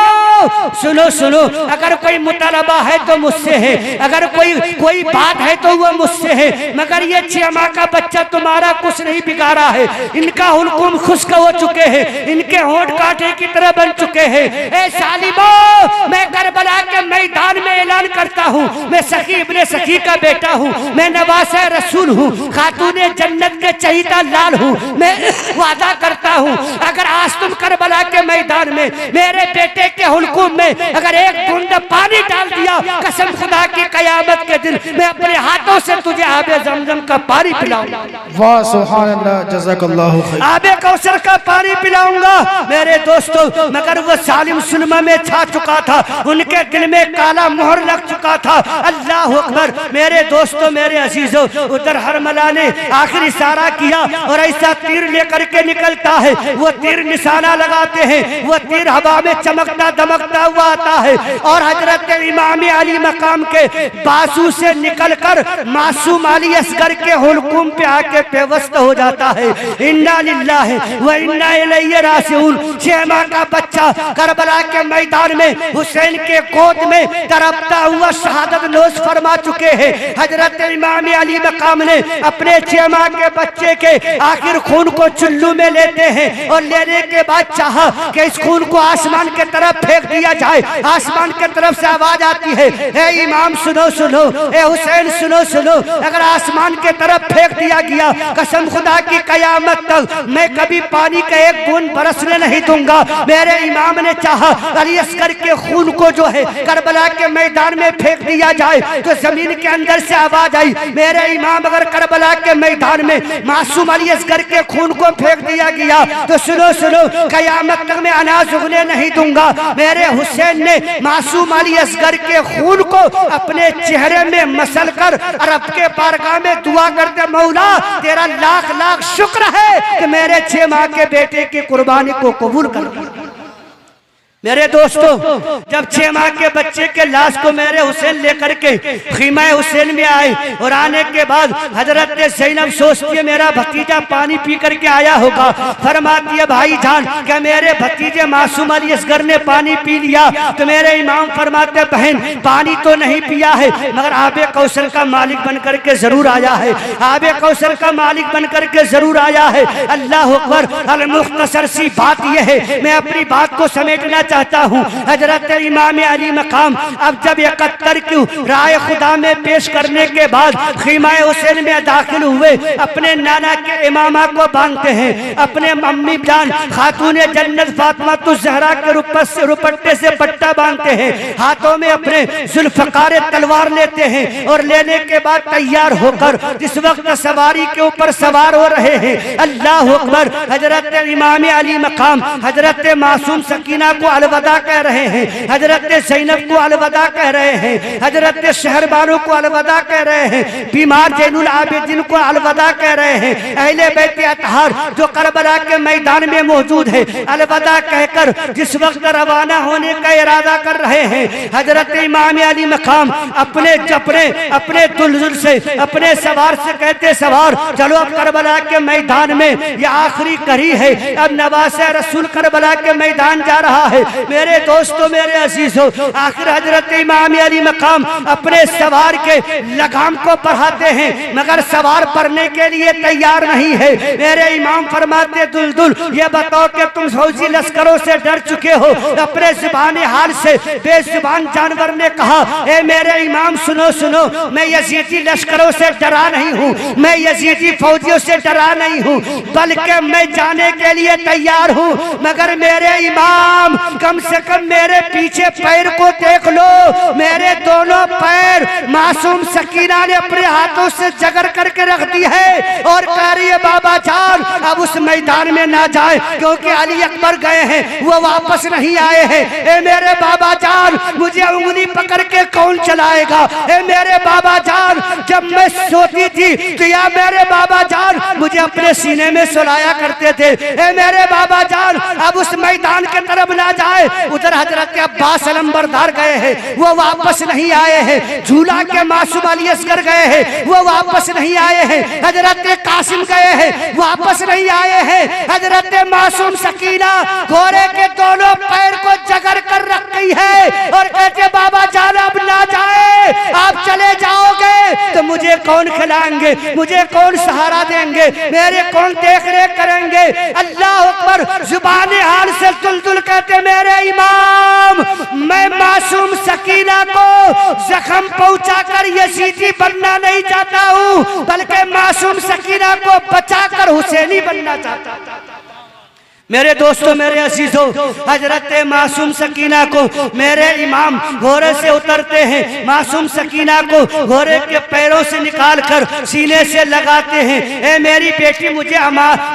सुनो सुनो, अगर कोई मुतालबा है तो मुझसे है, अगर कोई बात है तो वो मुझसे है, मगर ये 6 माह का बच्चा तुम्हारा कुछ नहीं बिगाड़ा है। इनका हुलकुम खुश्क हो चुके हैं, इनके होंठ कांटे की तरह बन चुके हैं। ए सालिमो, मैं करबला के मैदान में ऐलान करता हूँ, मैं सखी इब्ने सखी का बेटा हूँ, मैं नवासे रसूल हूँ, खातूने जन्नत के चहीता लाल हूँ। मैं वादा करता हूँ, अगर आज तुम करबला के मैदान में मेरे बेटे के हुलकुम में अगर एक बूंद पानी डाल दिया, कसम खुदा की कयामत के दिन मैं अपने हाथों से तुझे आबे ज़मज़म का पानी पिलाऊंगा। वाह सुभान अल्लाह, जज़ाकल्लाहु खैर। आबे कौसर का पानी पिलाऊंगा। मेरे दोस्तों, मगर वो सालिम सुलमा में छा चुका था, उनके दिल में काला मोहर लग चुका था। अल्लाह अकबर। मेरे दोस्तों, मेरे अजीजों, उधर हरमला ने आखिर इशारा किया और ऐसा तीर लेकर के निकलता है। वो तीर निशाना लगाते हैं, वो तीर हवा में चमकता दमकता हुआ आता है और हजरत इमाम अली मकाम के बाजू से निकलकर मासूम अली असगर के हुलकुम पे आके पेवस्त हो जाता है। इन्ना लिल्लाहि व इन्ना इलैहि राजिऊन। 6 माह का बच्चा करबला के मैदान में हुसैन के गोद में तड़पता हुआ शहादत नोश फरमा चुके हैं। हजरत इमाम अली मकाम ने अपने 6 माह के बच्चे के आखिर खून को चुल्लू में लेते हैं और लेने के बाद चाहा कि इस खून को आसमान के तरफ फेंक दिया जाए। आसमान के तरफ से आवाज आती है, ए इमाम सुनो सुनो, ए हुसैन सुनो सुनो। अगर आसमान के तरफ फेंक दिया गया, कसम खुदा की कयामत तक मैं कभी पानी का एक बूंद बरसने नहीं दूंगा। मेरे इमाम ने चाहा अली असगर के खून को जो है करबला के मैदान में फेंक दिया जाए, तो जमीन के अंदर से आवाज आई, मेरे इमाम अगर करबला के मैदान में मासूम अली असगर के खून को फेंक दिया गया तो सुनो सुनो, कयामत तक मैं अनाज उगने नहीं दूंगा। मेरे हुसैन ने मासूम अली असगर के खून को अपने चेहरे में मसल कर रब के बारगाह में दुआ करते, मौला तेरा लाख लाख शुक्र है कि मेरे 6 माह के बेटे की कुर्बानी को कबूल कर। मेरे दोस्तों, जब 6 माह के बच्चे के लाश को मेरे हुसैन लेकर के खीमा हुसैन में आए और आने के बाद हजरत ज़ैनब सोचती है मेरा भतीजा पानी पी करके आया होगा। फरमाती है, भाई जान क्या मेरे भतीजे मासूम अली असगर ने पानी पी लिया? तो मेरे इमाम फरमाते, बहन पानी तो नहीं पिया है, मगर आबे कौसर का मालिक बन करके जरूर आया है, आबे कौसर का मालिक बन करके जरूर आया है। अल्लाह अकबर। अल मुख्तसर सी बात यह है, मैं अपनी बात को समेटना चाहता हूँ। हजरत इमाम अली मकाम अब जब 71 की राय खुदा में पेश करने के बाद खीमा हुसैन में दाखिल हुए, अपने नाना के इमामा को बांधते हैं, अपने मम्मी जान खातून जन्नत फातिमा ज़हरा के रुपट्टे से पट्टा बांधते हैं, हाथों में अपने जुल्फकार तलवार लेते हैं और लेने के बाद तैयार होकर जिस वक्त सवारी के ऊपर सवार हो रहे हैं, अल्लाह अकबर। हजरत इमाम अली मकाम हजरत मासूम सकीना को अलविदा कह रहे हैं, हजरत ज़ैनब को अलविदा कह रहे हैं, हजरत शहरबानो को अलविदा कह रहे हैं, बीमार ज़ैनुल आबिदीन को अलविदा कह रहे हैं, अहले बैत अतहार जो करबला के मैदान में मौजूद है, अलविदा कहकर जिस वक्त रवाना होने का इरादा कर रहे हैं, हजरत इमाम अली मकाम अपने दुल्हन से अपने सवार से कहते, सवार चलो अब करबला के मैदान में, ये आखिरी कड़ी है, अब नवासे रसूल करबला के मैदान जा रहा है। मेरे दोस्तों, मेरे अजीजों, आखिर हजरत इमाम अली मकाम अपने सवार के लगाम को बढ़ाते हैं मगर सवार पढ़ने के लिए तैयार नहीं है। मेरे इमाम फरमाते दुलदुल ये बताओ कि तुम फौजी लश्करों से डर चुके हो? अपने जुबानी हाल से बेजुबान जानवर ने कहा, ए मेरे इमाम सुनो सुनो, मैं यजीदी लश्करों से डरा नहीं हूँ, मैं यजीदी फौजियों से डरा नहीं हूँ, बल्कि मैं जाने के लिए तैयार हूँ। मगर मेरे इमाम कम से कम मेरे पीछे पैर को देख लो, मेरे दोनों पैर मासूम सकीना ने अपने हाथों से जगड़ करके रख दी है और कह रही है बाबा जान अब उस मैदान में ना जाए क्योंकि अली अकबर गए हैं, वो वापस नहीं आए हैं। ए मेरे बाबा जान मुझे उंगली पकड़ के कौन चलाएगा? ए मेरे बाबा जान जब मैं सोती थी तो या मेरे बाबा जान मुझे अपने सीने में सुलाया करते थे। ए मेरे बाबा जान अब उस मैदान के तरफ ना जाए, उधर हजरत अब्बास अलंबरदार गए हैं, वो वापस नहीं आए हैं। झूला के मासूम अली असगर गए हैं, वो वापस नहीं आए हैं। हजरत कासिम गए हैं, वापस नहीं आए हैं। हजरत मासूम सकीना घोड़े के दोनों पैर को जगड़ कर रखी है और कहते बाबा जान अब ना जाए, आप चले जाओगे तो मुझे कौन खिलाएंगे, मुझे कौन सहारा देंगे, मेरे कौन देख रेख करेंगे? अल्लाह अकबर। जुबानी हाल से दुलदुल कहते मेरे इमाम मैं मासूम सकीना को जख्म पहुंचाकर यजीदी बनना नहीं चाहता हूँ, बल्कि मासूम सकीना को बचाकर हुसैनी बनना चाहता हूँ। मेरे दोस्तों, मेरे अजीजों, हजरत मासूम सकीना को मेरे इमाम घोड़े से उतरते हैं, मासूम सकीना को घोड़े के पैरों से निकालकर सीने से लगाते हैं। ए मेरी बेटी मुझे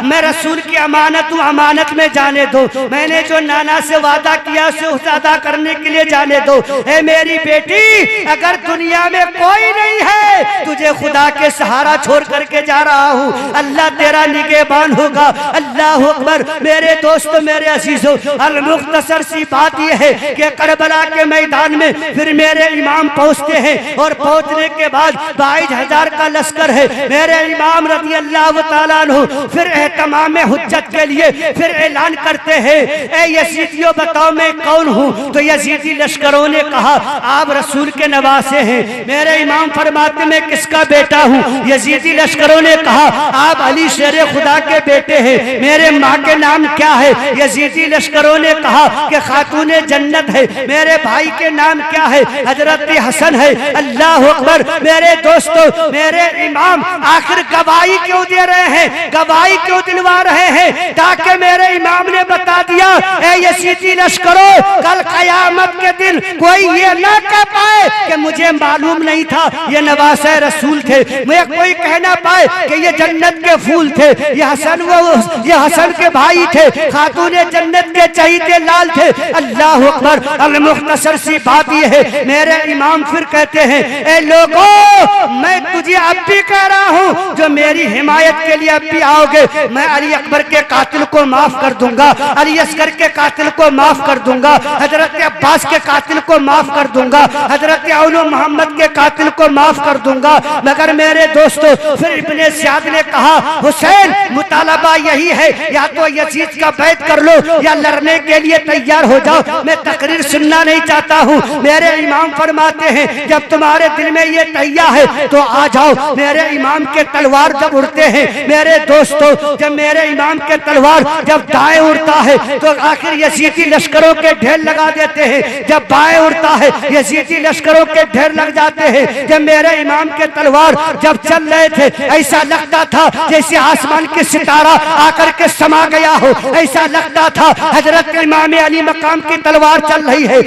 मैं रसूल की अमानत हूँ, अमानत में जाने दो, मैंने जो नाना से वादा किया उसे अदा करने के लिए जाने दो। ए मेरी बेटी अगर दुनिया में कोई नहीं है तुझे खुदा के सहारा छोड़ करके जा रहा हूँ, अल्लाह तेरा निगहबान होगा। अल्लाह अकबर। मेरे दोस्तों, मेरे अजीजों, अल-मुख्तसर सी बात यह है कि करबला के मैदान में फिर मेरे इमाम पहुंचते हैं और पहुंचने के बाद 22,000 का लश्कर है। मेरे इमाम रज़ी अल्लाह तआला अन्हु फिर एहतमाम हुज्जत के लिए फिर ऐलान करते हैं, ए यजीदियों बताओ मैं कौन हूँ? तो यजीदी लश्करों ने कहा आप रसूल के नवासे हैं। मेरे इमाम फरमाते मैं किसका बेटा हूँ? यजीदी लश्करों ने कहा आप अली शेर खुदा के बेटे हैं। मेरे माँ के नाम क्या है? यजीदी लश्करों ने कहा कि खातूने जन्नत है। मेरे भाई के नाम क्या है? हजरत हसन है। अल्लाह अकबर। मेरे दोस्तों, मेरे इमाम आखिर गवाही क्यों दे रहे हैं, गवाही क्यों दिलवा रहे हैं? ताकि मेरे इमाम ने बता दिया ए यजीदी लश्करों कल कयामत के दिन कोई ये ना कह पाए कि मुझे मालूम नहीं था ये नवासे रसूल थे, मुझे कोई कह ना पाए कि ये जन्नत के फूल थे, ये हसन के भाई थे, खातूने जन्नत के चहीते लाल थे। अल्लाह अकबर। अल-मुख्तसर सी बात ये है, मेरे इमाम फिर कहते हैं ए लोगों मैं तुझे अब भी कह रहा हूँ जो मेरी हिमायत के लिए अब भी आओगे मैं अली अकबर के कातिल को माफ कर दूंगा, अली असगर के कातिल को माफ कर दूंगा, हजरत अब्बास के कातिल को माफ कर दूंगा, हजरत औलो मोहम्मद के कातिल को माफ कर दूंगा। मगर मेरे दोस्तों फिर इब्ने ज़ियाद ने कहा हुसैन मुतालबा यही है या तो यजीद का बैत कर लो या लड़ने के लिए तैयार हो जाओ, मैं तकरीर सुनना नहीं चाहता हूँ। मेरे इमाम फरमाते हैं जब तुम्हारे दिल में ये तैयार है तो आ जाओ। मेरे इमाम के तलवार जब उड़ते हैं मेरे दोस्तों, जब मेरे इमाम के तलवार जब दाएं उड़ता है तो आखिर यजीदी लश्करों के ढेर लगा देते हैं, जब बाएं उड़ता है यजीदी लश्करों के ढेर लग जाते हैं। जब मेरे इमाम के तलवार जब चल रहे थे ऐसा लगता था जैसे आसमान के सितारा आकर के समा गया हो, ऐसा लगता था हजरत इमाम अली मकाम की तलवार चल रही है,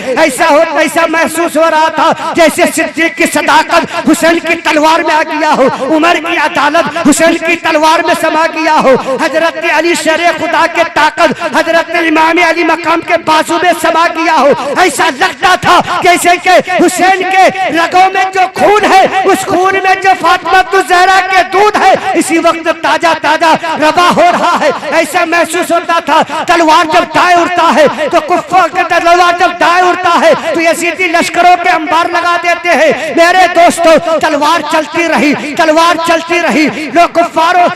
ऐसा महसूस हो रहा था जैसे सिद्दीक की सदाकत हुसैन की तलवार में आ गया हो, उमर की अदालत हुसैन की तलवार में समा गया हो, हजरत अली शेर खुदा के ताकत हजरत इमाम अली मकाम के बाजू में समा गया हो। ऐसा लगता था जैसे कि हुसैन के रगों में जो खून है उस खून में जो फातिमा ज़हरा के दूध है इसी वक्त ताजा ताजा रवा हो रहा है, ऐसा महसूस होता था। तलवार जब दाएं उड़ता है तो कुफ्फार के तलवार जब दाएं उड़ता होता है तो यजीदी लश्करों के अंबार लगा देते हैं। मेरे दोस्तों, तलवार चलती रही, तलवार चलती रही। लोग कुफ्फारों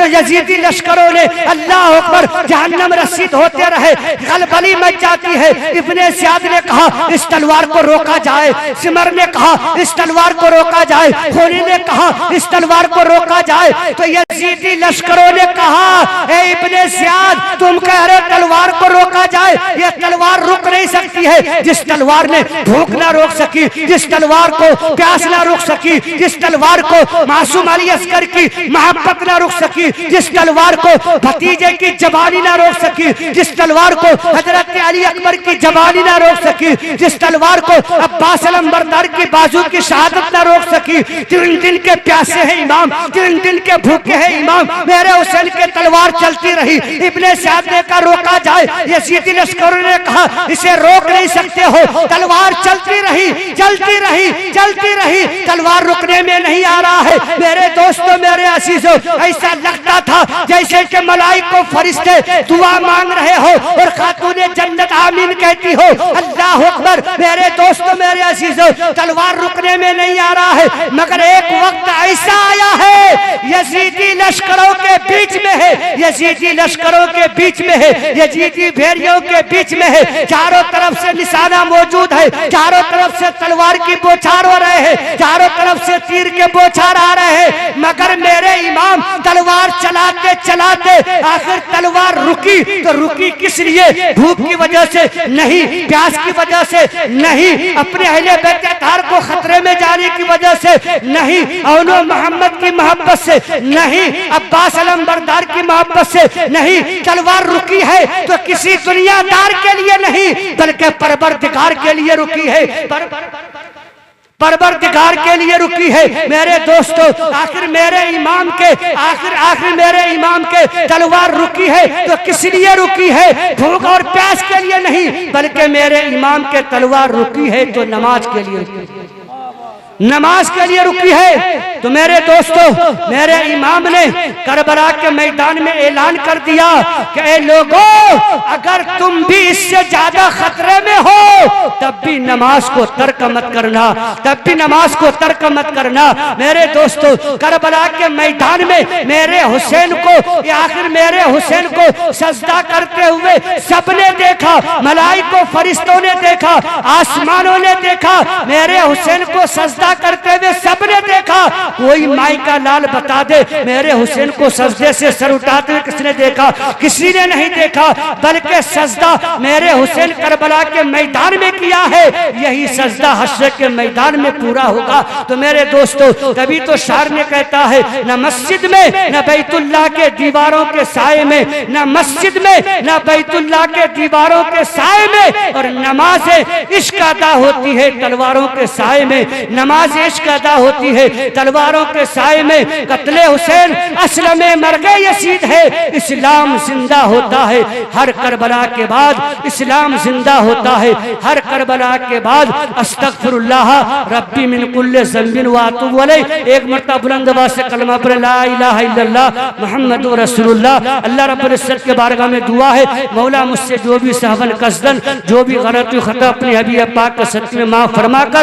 यजीदी लश्करों ने अल्लाह अकबर जहन्नम रसीद होते रहे, खलबली मच जाती है। इब्ने सियाद ने कहा इस तलवार को रोका जाए, सिमर ने कहा इस तलवार को रोका जाए, खोनी ने कहा इस तलवार को रोका जाए। तो यजीदी लश्करों ने कहा ए इब्ने सियाद, तुम कह रहे तलवार को रोका जाए, ये तलवार रुक नहीं सकती है। जिस तलवार ने भूख ना रोक सकी, जिस तलवार को प्यास ना रोक सकी, जिस तलवार को मासूम अली असगर की मोहब्बत ना रोक सकी, जिस तलवार को भतीजे की जवानी ना रोक सकी, जिस तलवार को हजरत अली अकबर की जवानी ना रोक सकी, जिस तलवार को अब्बास अलंबरदार की बाजू की शहादत ना रोक सकी। 3 दिन के प्यासे हैं इमाम, 3 दिन के भूखे हैं इमाम, मेरे हुसैन के तलवार चलती रही। इब्ने सियाद ने कहा रोका जाए, यजीदी लश्करों ने कहा इसे रोक नहीं सकते हो। तलवार चलती रही, चलती रही, चलती रही, तलवार रुकने में नहीं आ रहा है। मेरे दोस्तों, मेरे अजीजों, ऐसा लगता था जैसे कि मलाइका फरिश्ते दुआ मांग रहे हो और खातूने जन्नत आमीन कहती हो, अल्लाह अकबर। मेरे दोस्तों, मेरे अजीजों, तलवार रुकने में नहीं आ रहा है, मगर एक वक्त ऐसा आया है यजीदी लश्करों के बीच में है, यजीदी लश्करों के बीच में है, यजीदी भेड़ियों के बीच में है। चारों तरफ से निशाना मौजूद है, चारों तरफ से तलवार की बौछार हो रहे हैं, चारों तरफ से तीर के बौछार आ रहे हैं, मगर मेरे इमाम तलवार चलाते चलाते आखिर तलवार रुकी। तो रुकी किस लिए? भूख की वजह से नहीं, प्यास की वजह से नहीं, अपने अहले बैत अतहार को खतरे में जाने की वजह से नहीं, औनो मोहम्मद की मोहब्बत से नहीं, अब्बास अलंबरदार की मोहब्बत से नहीं। तलवार रुकी है तो किसी दुनियादार के लिए नहीं, बल्कि परवरदिगार के लिए रुकी है, परवरदिगार के लिए रुकी है। मेरे दोस्तों, आखिर मेरे इमाम के आखिर मेरे इमाम के तलवार रुकी है तो किस लिए रुकी है? भूख और प्यास के लिए नहीं, बल्कि मेरे इमाम के तलवार रुकी है तो नमाज के लिए, नमाज के लिए रुकी है। तो मेरे दोस्तों, मेरे इमाम ने करबला के मैदान में ऐलान कर दिया कि ए लोगों, अगर तुम भी इससे ज्यादा खतरे में हो तब भी नमाज को तर्क मत करना, तब भी नमाज को तर्क मत करना। मेरे दोस्तों, करबला के मैदान में मेरे हुसैन को, आखिर मेरे हुसैन को सजदा करते हुए सबने देखा, मलाइकों फरिश्तों ने देखा, आसमानों ने देखा, मेरे हुसैन को सजदा करते हुए सबने देखा। कोई माई का लाल बता दे मेरे हुसैन को सजदे से सर उठाते हुए किसने देखा? किसी ने नहीं देखा, बल्कि सजदा मेरे हुसैन करबला के मैदान में किया है। यही सजदा हश्र के मैदान में पूरा होगा। तो मेरे दोस्तों, तभी तो शार ने कहता है, न मस्जिद में न बैतुल्लाह के दीवारों के साए में, न मस्जिद में न बैतुल्लाह के दीवारों के साए में, और नमाज इश्क अदा होती है तलवारों के साए में, नमाज इश्क अदा होती है तलवारों के साए में। कत्ले हुसैन असलम मर गए यसीद है, इस्लाम जिंदा होता है हर करबला के बाद, इस्लाम जिंदा होता है हर करबला के बाद। अस्तगफिरुल्लाह रब्बी मिन कुल्ले ज़ंबिन व अतूबु अलैह। एक मरतबा बुलंद आवाज़ से कलमा पढ़े, ला इलाहा इल्लल्लाह मुहम्मदुर रसूलुल्लाह। अल्लाह रब्बुल इज्जत के बारगाह में दुआ है, मौला मुझसे जो भी सहवन कसदन, जो भी गलती खता अपनी हबीब पाक के सत्य में माफ फरमा कर